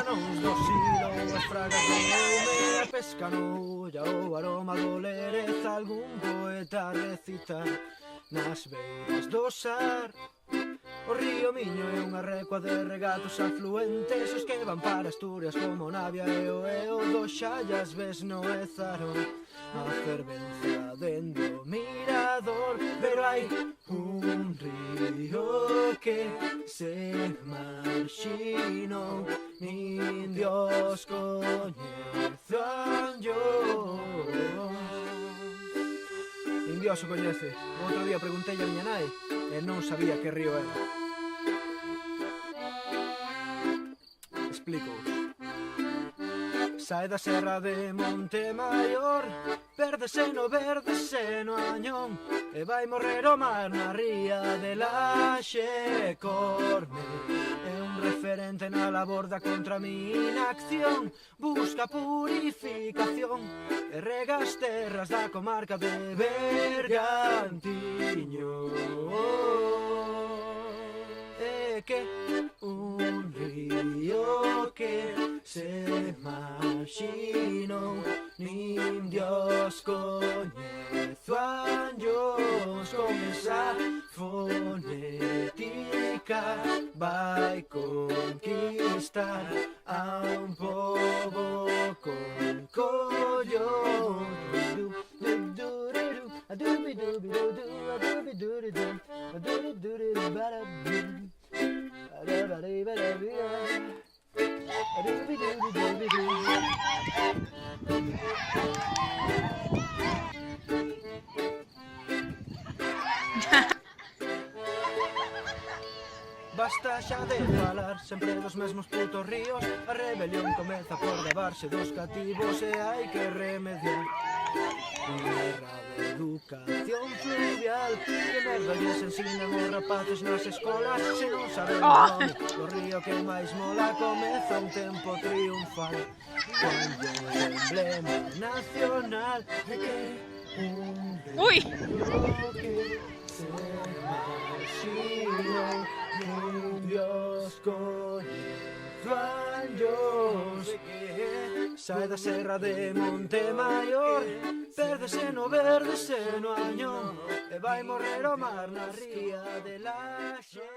canóns do silo, as fragas do lume, a pesca no olla, o aroma do lerez, algún poeta recitar nas beiras do Sar. O río Miño é unha recua de regatos afluentes, os que van para Asturias como Navia e o do Xallas ves no Ézaro a fervenza dende o mirador. Pero hai un río que se marxinou, nin Dios coñece anllo. Nin Dios o coñece. O outro día preguntei a miña nai e non sabía que río era. Explico. Sae da serra de Montemaior, pérdese no Añón, e vai morrer o mar na ría de Laxe. Corme é un referente na labor da contraminacción, busca purificación e rega as terras da comarca de Bergantiño. É que un río que se marxinou, nin Dios coñece anllos, con esa fonética vai conquistar a un pobo con collón. Basta xa de falar sempre dos mesmos putos ríos, a rebelión comeza por levarse dos cativos e hai que remediar. Unha errada educación fluvial, que merda lles ensinan os rapaces nas escolas, se non saben o nome do río que máis mola. Comeza un tempo triunfal, cando o emblema nacional de que un río que se marxinou, nin Dios coñece anllos. Sae da serra de Montemaior, pérdese no Añón, e vai morrer o mar na ría de Laxe.